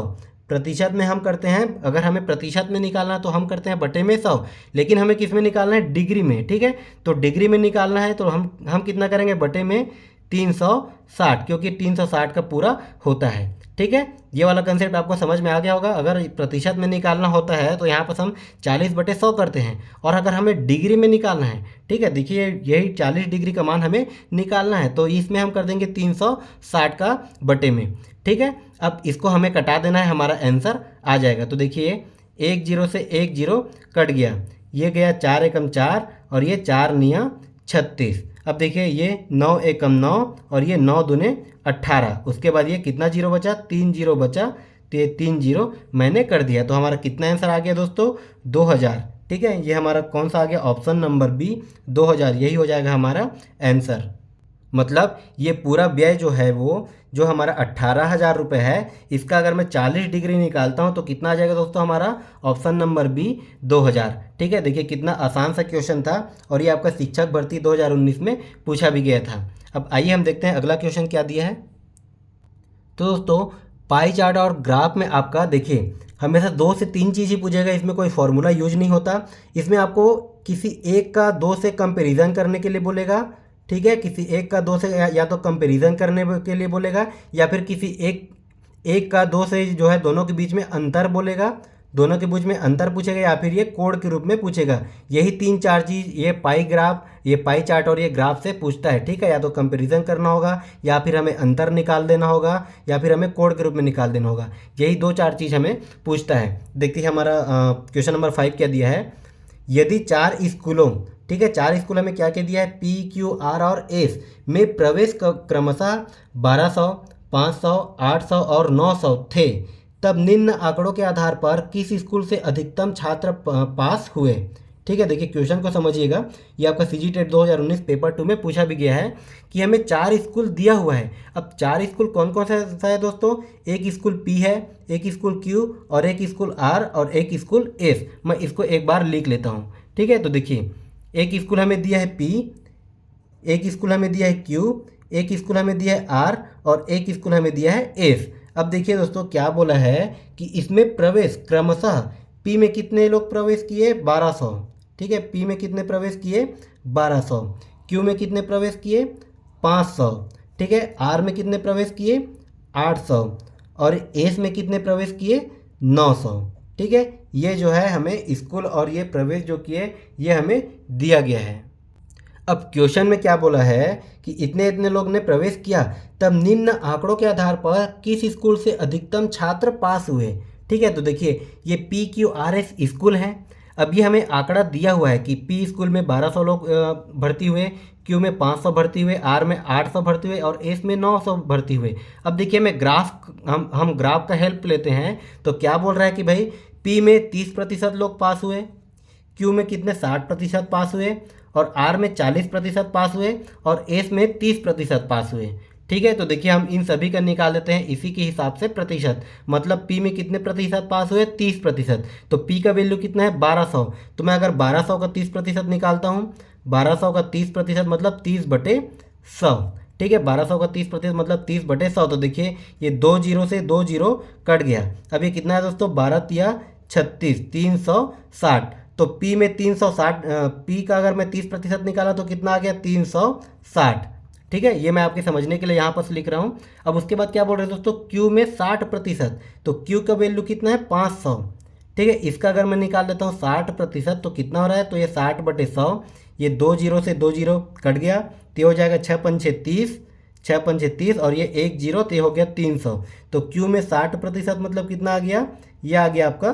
प्रतिशत में हम करते हैं, अगर हमें प्रतिशत में निकालना है तो हम करते हैं बटे में 100, लेकिन हमें किस में निकालना है, डिग्री में। ठीक है, तो डिग्री में निकालना है तो हम कितना करेंगे, बटे में 360, क्योंकि 360 का पूरा होता है। ठीक है, ये वाला कंसेप्ट आपको समझ में आ गया होगा। अगर प्रतिशत में निकालना होता है तो यहाँ पर हम 40/100 करते हैं, और अगर हमें डिग्री में निकालना है, ठीक है, देखिए यही 40 डिग्री का मान हमें निकालना है, तो इसमें हम कर देंगे 360 का बटे में। ठीक है, अब इसको हमें कटा देना है, हमारा आंसर आ जाएगा। तो देखिए 1 0 से 1 0 कट गया, ये गया 4 एकम 4, और ये 4 निया 36। अब देखिए ये 9 एकम 9, और ये 9 दूने 18। उसके बाद ये कितना जीरो बचा, 3 जीरो बचा, तो ये 3 जीरो मैंने कर दिया। तो हमारा कितना आंसर आ गया दोस्तों, 2000। ठीक है, ये हमारा कौन सा आ गया, ऑप्शन नंबर बी 2000, यही हो जाएगा हमारा आंसर। मतलब ये पूरा व्यय जो है वो जो हमारा 18,000 रुपये है, इसका अगर मैं 40 डिग्री निकालता हूँ तो कितना आ जाएगा दोस्तों, हमारा ऑप्शन नंबर बी 2000। ठीक है, देखिए कितना आसान सा क्वेश्चन था, और ये आपका शिक्षक भर्ती 2019 में पूछा भी गया था। अब आइए हम देखते हैं अगला क्वेश्चन क्या दिया है। तो दोस्तों पाई चार्ट और ग्राफ में आपका देखिए हमेशा 2 से 3 चीज़ ही पूछेगा, इसमें कोई फॉर्मूला यूज नहीं होता। इसमें आपको किसी एक का 2 से कंपेरिजन करने के लिए बोलेगा। ठीक है, किसी एक का 2 से या तो कंपेरिजन करने के लिए बोलेगा, या फिर किसी एक का 2 से जो है दोनों के बीच में अंतर बोलेगा, दोनों के बीच में अंतर पूछेगा, या फिर ये कोड के रूप में पूछेगा। यही 3-4 चीज़ ये पाई ग्राफ, ये पाई चार्ट और ये ग्राफ से पूछता है। ठीक है, या तो कंपैरिजन करना होगा, या फिर हमें अंतर निकाल देना होगा, या फिर हमें कोड के रूप में निकाल देना होगा। यही 2-4 चीज़ हमें पूछता है। देखते हैं हमारा क्वेश्चन नंबर 5 क्या दिया है। यदि 4 स्कूलों, ठीक है, 4 स्कूलों में क्या क्या दिया है, पी क्यू आर और एस में प्रवेश क्रमशः 1200, 500, 800 और 900 थे, तब निम्न आंकड़ों के आधार पर किस स्कूल से अधिकतम छात्र पास हुए। ठीक है, देखिए क्वेश्चन को समझिएगा। ये आपका CGTET 2019 पेपर 2 में पूछा भी गया है कि हमें 4 स्कूल दिया हुआ है। अब 4 स्कूल कौन कौन सा है दोस्तों? एक स्कूल P है, एक स्कूल Q और एक स्कूल R और एक स्कूल S। मैं इसको एक बार लिख लेता हूँ। ठीक है, तो देखिए एक स्कूल हमें दिया है P, एक स्कूल हमें दिया है Q, एक स्कूल हमें दिया है R और एक स्कूल हमें दिया है S। अब देखिए दोस्तों क्या बोला है कि इसमें प्रवेश क्रमशः P में कितने लोग प्रवेश किए? 1200। ठीक है, P में कितने प्रवेश किए? 1200। Q में कितने प्रवेश किए? 500। ठीक है, R में कितने प्रवेश किए? 800 और S में कितने प्रवेश किए? 900। ठीक है, ये जो है हमें स्कूल और ये प्रवेश जो किए ये हमें दिया गया है। अब क्वेश्चन में क्या बोला है कि इतने इतने लोग ने प्रवेश किया, तब निम्न आंकड़ों के आधार पर किस स्कूल से अधिकतम छात्र पास हुए? ठीक है, तो देखिए ये PQRS स्कूल है। अब ये हमें आंकड़ा दिया हुआ है कि P स्कूल में 1200 लोग भर्ती हुए, Q में 500 भर्ती हुए, R में 800 भर्ती हुए और S में 900 भर्ती हुए। अब देखिए मैं हम ग्राफ का हेल्प लेते हैं। तो क्या बोल रहा है कि भाई P में 30% लोग पास हुए, Q में कितने 60% पास हुए और R में 40% पास हुए और S में 30% पास हुए। ठीक है, तो देखिए हम इन सभी का निकाल देते हैं इसी के हिसाब से प्रतिशत। मतलब P में कितने प्रतिशत पास हुए? 30%। तो P का वैल्यू कितना है? 1200। तो मैं अगर 1200 का 30% निकालता हूँ, 1200 का 30% मतलब 30/100। ठीक है, 1200 का 30% मतलब 30/100। तो देखिए ये 2 जीरो से 2 जीरो कट गया। अब ये कितना है दोस्तों? 12 या 36, 360। तो P में 360, P का अगर मैं 30% निकाला तो कितना आ गया? 360। ठीक है, ये मैं आपके समझने के लिए यहाँ पर लिख रहा हूँ। अब उसके बाद क्या बोल रहे हैं दोस्तों? Q में 60%। तो Q का वैल्यू कितना है? 500। ठीक है, इसका अगर मैं निकाल देता हूँ 60% तो कितना हो रहा है? तो ये 60/100, ये 2 जीरो से 2 जीरो कट गया तो ये हो जाएगा 6 पंचे 30, 6 पंचे 30 और ये 1 जीरो तो ये हो गया 300। तो Q में 60% मतलब कितना आ गया? ये आ गया आपका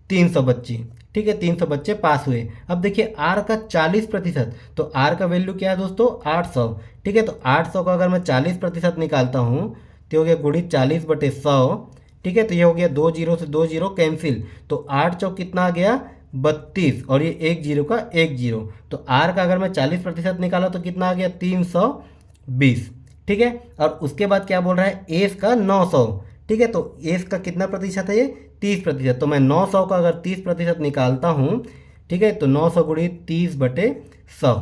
300 बच्चे। ठीक है, 300 बच्चे पास हुए। अब देखिए R का 40%। तो R का वैल्यू क्या है दोस्तों? 800। ठीक है, तो 800 का अगर मैं 40% निकालता हूँ तो हो गया गुणित 40/100। ठीक है, तो ये हो गया 2 जीरो से 2 जीरो कैंसिल। तो 8 चौक कितना आ गया? 32 और ये 1 जीरो का 1 जीरो। तो R का अगर मैं 40% निकाला तो कितना आ गया? 320। ठीक है, और उसके बाद क्या बोल रहा है? एस का 900। ठीक है, तो एस का कितना प्रतिशत है? ये 30%। तो मैं 900 का अगर 30% निकालता हूँ, ठीक है, तो 900 गुणित 30/100।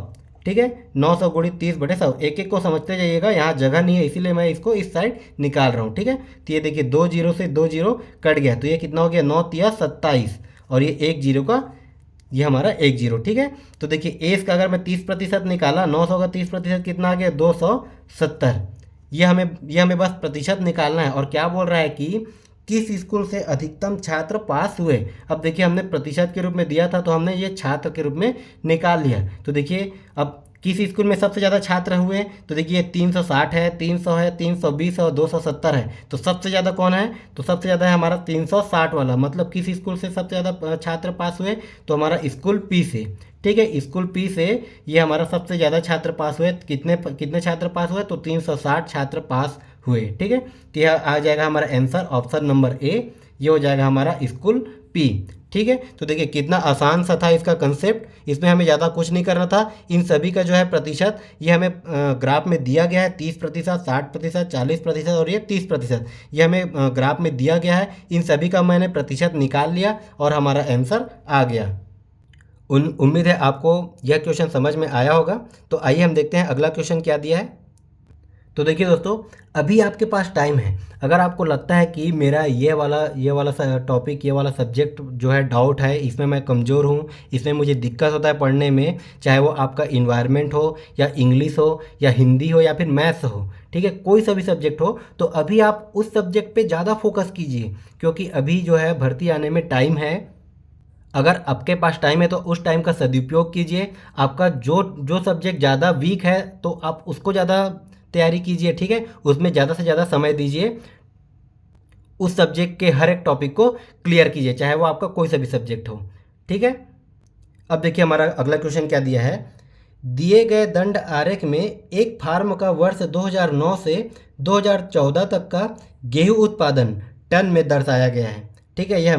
ठीक है, 900 गुणित 30/100। एक एक को समझते जाइएगा, यहाँ जगह नहीं है इसीलिए मैं इसको इस साइड निकाल रहा हूँ। ठीक है, तो ये देखिए 2 जीरो से 2 जीरो कट गया तो ये कितना हो गया? 9 तिया 27 और ये 1 जीरो का ये हमारा 1 जीरो। ठीक है, तो देखिए एस का अगर मैं 30% निकाला, 900 का 30% कितना आ गया? 270। ये हमें बस प्रतिशत निकालना है। और क्या बोल रहा है कि किस स्कूल से अधिकतम छात्र पास हुए? अब देखिए हमने प्रतिशत के रूप में दिया था तो हमने ये छात्र के रूप में निकाल लिया। तो देखिए अब किस स्कूल में सबसे ज़्यादा छात्र हुए? तो देखिए 360 है, 300 है, 320 है और 270 है। तो सबसे ज़्यादा कौन है? तो सबसे ज़्यादा है हमारा 360 वाला। मतलब किस स्कूल से सबसे ज़्यादा छात्र पास हुए? तो हमारा स्कूल P से। ठीक है, स्कूल P से ये हमारा सबसे ज़्यादा छात्र पास हुए। कितने छात्र पास हुए? तो 360 छात्र पास हुए। ठीक है, तो यह आ जाएगा हमारा आंसर ऑप्शन नंबर A। ये हो जाएगा हमारा स्कूल P। ठीक है, तो देखिए कितना आसान सा था इसका कंसेप्ट। इसमें हमें ज़्यादा कुछ नहीं करना था। इन सभी का जो है प्रतिशत ये हमें ग्राफ में दिया गया है। 30%, 60%, 40% और ये 30%, ये हमें ग्राफ में दिया गया है। इन सभी का मैंने प्रतिशत निकाल लिया और हमारा आंसर आ गया। उम्मीद है आपको यह क्वेश्चन समझ में आया होगा। तो आइए हम देखते हैं अगला क्वेश्चन क्या दिया है। तो देखिए दोस्तों, अभी आपके पास टाइम है। अगर आपको लगता है कि मेरा ये वाला टॉपिक, ये वाला सब्जेक्ट जो है डाउट है, इसमें मैं कमज़ोर हूँ, इसमें मुझे दिक्कत होता है पढ़ने में, चाहे वो आपका इन्वायरमेंट हो या इंग्लिश हो या हिंदी हो या फिर मैथ्स हो, ठीक है, कोई सा भी सब्जेक्ट हो, तो अभी आप उस सब्जेक्ट पे ज़्यादा फोकस कीजिए। क्योंकि अभी जो है भर्ती आने में टाइम है। अगर आपके पास टाइम है तो उस टाइम का सदुपयोग कीजिए। आपका जो सब्जेक्ट ज़्यादा वीक है तो आप उसको ज़्यादा तैयारी कीजिए। ठीक है, उसमें ज़्यादा से ज़्यादा समय दीजिए। उस सब्जेक्ट के हर एक टॉपिक को क्लियर कीजिए, चाहे वो आपका कोई सा भी सब्जेक्ट हो। ठीक है, अब देखिए हमारा अगला क्वेश्चन क्या दिया है। दिए गए दंड आरेख में एक फार्म का वर्ष 2009 से 2014 तक का गेहूं उत्पादन टन में दर्शाया गया है। ठीक है, ये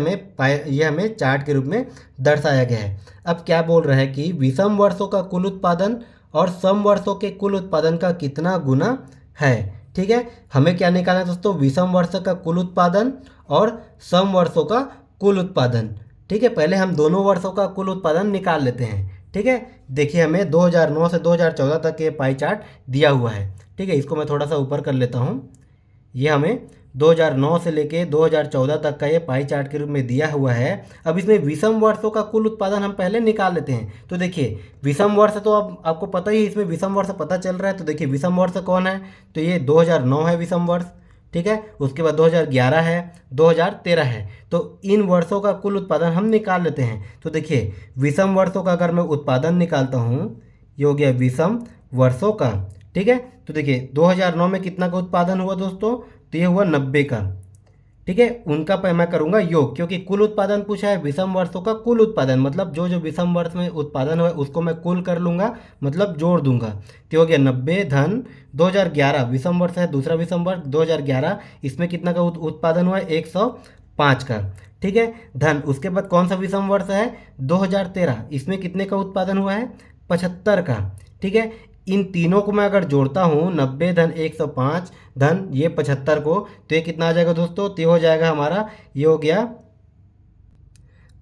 हमें चार्ट के रूप में दर्शाया गया है। अब क्या बोल रहा है कि विषम वर्षों का कुल उत्पादन और सम वर्षों के कुल उत्पादन का कितना गुना है। ठीक है, हमें क्या निकालना है दोस्तों, विषम वर्ष का कुल उत्पादन और सम वर्षों का कुल उत्पादन। ठीक है, पहले हम दोनों वर्षों का कुल उत्पादन निकाल लेते हैं। ठीक है, देखिए हमें 2009 से 2014 तक ये पाई चार्ट दिया हुआ है। ठीक है, इसको मैं थोड़ा सा ऊपर कर लेता हूँ। ये हमें 2009 से लेके 2014 तक का ये पाई चार्ट के रूप में दिया हुआ है। अब इसमें विषम वर्षों का कुल उत्पादन हम पहले निकाल लेते हैं। तो देखिए विषम वर्ष तो अब आपको पता ही है, इसमें विषम वर्ष पता चल रहा है। तो देखिए विषम वर्ष कौन है, तो ये 2009 है विषम वर्ष। ठीक है, उसके बाद 2011 है, 2013 है। तो इन वर्षों का कुल उत्पादन हम निकाल लेते हैं। तो देखिए विषम वर्षों का अगर मैं उत्पादन निकालता हूँ, ये हो गया विषम वर्षों का। ठीक है, तो देखिए 2009 में कितना का उत्पादन हुआ दोस्तों, तो ये हुआ 90 का। ठीक है, उनका मैं करूँगा योग, क्योंकि कुल उत्पादन पूछा है, विषम वर्षों का कुल उत्पादन मतलब जो जो विषम वर्ष में उत्पादन हुआ उसको मैं कुल कर लूँगा, मतलब जोड़ दूंगा। तो हो गया 90 धन 2011, विषम वर्ष है दूसरा विषम वर्ष 2011, इसमें कितना का उत्पादन हुआ है, 105 का। ठीक है, धन उसके बाद कौन सा विषम वर्ष है, 2013, इसमें कितने का उत्पादन हुआ है, 75 का। ठीक है, इन तीनों को मैं अगर जोड़ता हूँ 90 धन 105 धन ये 75 को, तो ये कितना आ जाएगा दोस्तों, तो ये हो जाएगा हमारा, ये हो गया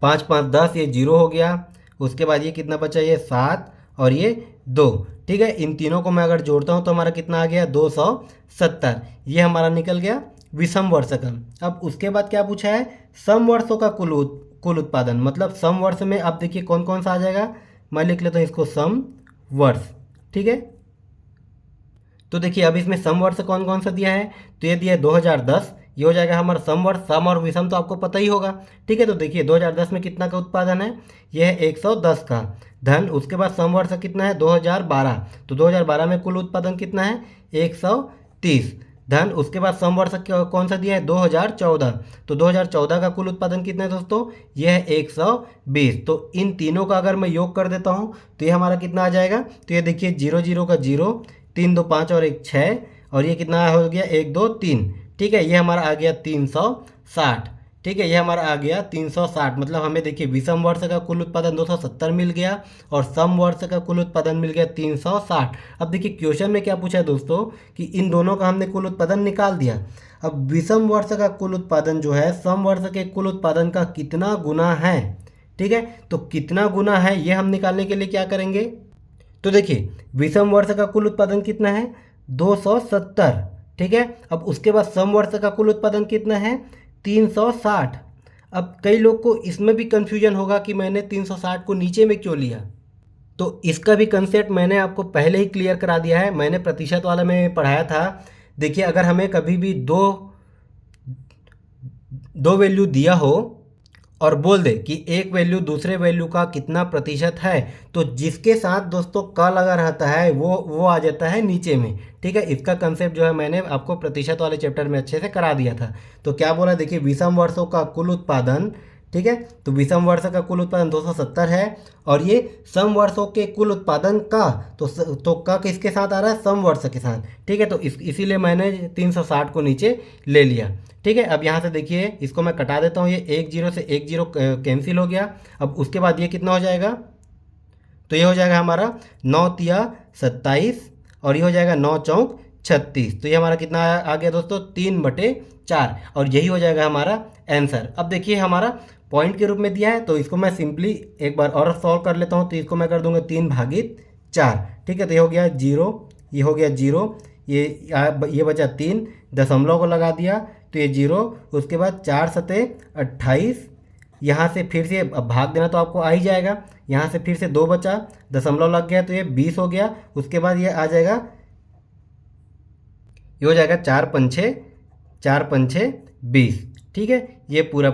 5 5 10, ये 0 हो गया। उसके बाद ये कितना बचा, ये 7 और ये 2। ठीक है, इन तीनों को मैं अगर जोड़ता हूँ तो हमारा कितना आ गया, 270। ये हमारा निकल गया विषम वर्ष का। अब उसके बाद क्या पूछा है, सम वर्षों का कुल उत्पादन, मतलब सम वर्ष में आप देखिए कौन कौन सा आ जाएगा, मैं लिख लेता हूँ इसको सम वर्ष। ठीक है, तो देखिए अब इसमें सम वर्ष कौन कौन सा दिया है, तो ये दिया है 2010, ये हो जाएगा हमारा सम वर्ष। सम और विषम तो आपको पता ही होगा। ठीक है, तो देखिए 2010 में कितना का उत्पादन है, ये है 110 का। धन उसके बाद सम वर्ष कितना है, 2012, तो 2012 में कुल उत्पादन कितना है, 130। धन उसके बाद सम वर्ष कौन सा दिया है, 2014, तो 2014 का कुल उत्पादन कितना है दोस्तों, ये है 120। तो इन तीनों का अगर मैं योग कर देता हूँ तो ये हमारा कितना आ जाएगा, तो ये देखिए 0 0 का 0, 3 2 5 और 1 6, और ये कितना हो गया 1 2 3। ठीक है, ये हमारा आ गया 360। ठीक है, ये हमारा आ गया 360, मतलब हमें देखिए विषम वर्ष का कुल उत्पादन 270 मिल गया और सम वर्ष का कुल उत्पादन मिल गया 360। अब देखिए क्वेश्चन में क्या पूछा है दोस्तों, कि इन दोनों का हमने कुल उत्पादन निकाल दिया। अब विषम वर्ष का कुल उत्पादन जो है सम वर्ष के कुल उत्पादन का कितना गुना है। ठीक है, तो कितना गुना है ये हम निकालने के लिए क्या करेंगे, तो देखिए विषम वर्ष का कुल उत्पादन कितना है, 270। ठीक है, अब उसके बाद सम वर्ष का कुल उत्पादन कितना है, 360। अब कई लोग को इसमें भी कन्फ्यूजन होगा कि मैंने 360 को नीचे में क्यों लिया, तो इसका भी कंसेप्ट मैंने आपको पहले ही क्लियर करा दिया है, मैंने प्रतिशत वाला में पढ़ाया था। देखिए अगर हमें कभी भी दो वैल्यू दिया हो और बोल दे कि एक वैल्यू दूसरे वैल्यू का कितना प्रतिशत है, तो जिसके साथ दोस्तों का लगा रहता है वो आ जाता है नीचे में। ठीक है, इसका कंसेप्ट जो है मैंने आपको प्रतिशत वाले चैप्टर में अच्छे से करा दिया था। तो क्या बोला, देखिए विषम वर्षों का कुल उत्पादन, ठीक है, तो विषम वर्ष का कुल उत्पादन 270 है, और ये सम वर्षों के कुल उत्पादन का तो का किसके साथ आ रहा है, सम वर्ष के साथ। ठीक है, तो इसीलिए मैंने 360 को नीचे ले लिया। ठीक है, अब यहाँ से देखिए इसको मैं कटा देता हूँ, ये 1 0 से 1 0 कैंसिल हो गया। अब उसके बाद ये कितना हो जाएगा, तो ये हो जाएगा हमारा 9 तिया 27, और ये हो जाएगा 9 चौक 36। तो ये हमारा कितना आ गया दोस्तों, 3/4, और यही हो जाएगा हमारा आंसर। अब देखिए हमारा पॉइंट के रूप में दिया है, तो इसको मैं सिंपली एक बार और सॉल्व कर लेता हूँ। तो इसको मैं कर दूंगा 3/4। ठीक है, तो ये हो गया 0, ये हो गया 0, ये बचा 3, दशमलव को लगा दिया तो ये 0, उसके बाद 4 सते 28, यहाँ से फिर से अब भाग देना तो आपको आ ही जाएगा, यहाँ से फिर से 2 बचा, दशमलव लग गया तो ये 20 हो गया। उसके बाद ये आ जाएगा, ये हो जाएगा 4 पंछे 20। ठीक है, ये पूरा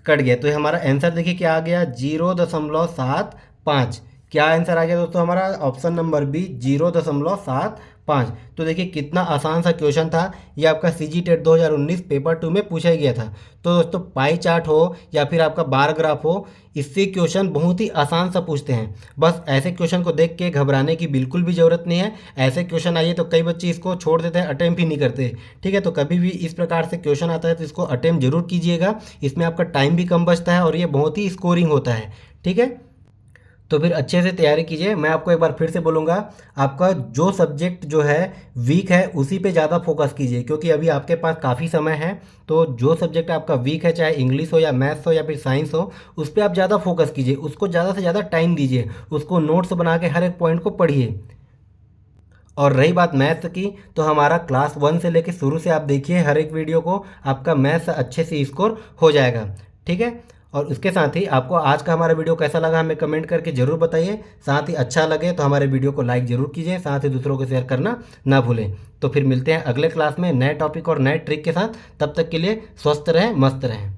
कट गया। तो ये हमारा आंसर देखिए क्या आ गया, 0.75। क्या आंसर आ गया दोस्तों हमारा, ऑप्शन नंबर बी 0.75 5। तो देखिए कितना आसान सा क्वेश्चन था। ये आपका CGTET 2019 पेपर 2 में पूछा गया था। तो दोस्तों पाई चार्ट हो या फिर आपका बार ग्राफ हो, इससे क्वेश्चन बहुत ही आसान सा पूछते हैं। बस ऐसे क्वेश्चन को देख के घबराने की बिल्कुल भी ज़रूरत नहीं है। ऐसे क्वेश्चन आइए तो कई बच्चे इसको छोड़ देते हैं, अटेम्प्ट ही नहीं करते। ठीक है, तो कभी भी इस प्रकार से क्वेश्चन आता है तो इसको अटेम्प्ट जरूर कीजिएगा। इसमें आपका टाइम भी कम बचता है और ये बहुत ही स्कोरिंग होता है। ठीक है, तो फिर अच्छे से तैयारी कीजिए। मैं आपको एक बार फिर से बोलूँगा, आपका जो सब्जेक्ट जो है वीक है उसी पे ज़्यादा फोकस कीजिए, क्योंकि अभी आपके पास काफ़ी समय है। तो जो सब्जेक्ट आपका वीक है, चाहे इंग्लिश हो या मैथ्स हो या फिर साइंस हो, उस पर आप ज़्यादा फोकस कीजिए, उसको ज़्यादा से ज़्यादा टाइम दीजिए, उसको नोट्स बना के हर एक पॉइंट को पढ़िए। और रही बात मैथ्स की, तो हमारा क्लास 1 से लेकर शुरू से आप देखिए हर एक वीडियो को, आपका मैथ्स अच्छे से स्कोर हो जाएगा। ठीक है, और उसके साथ ही आपको आज का हमारा वीडियो कैसा लगा हमें कमेंट करके ज़रूर बताइए। साथ ही अच्छा लगे तो हमारे वीडियो को लाइक ज़रूर कीजिए, साथ ही दूसरों को शेयर करना ना भूलें। तो फिर मिलते हैं अगले क्लास में नए टॉपिक और नए ट्रिक के साथ। तब तक के लिए स्वस्थ रहें, मस्त रहें।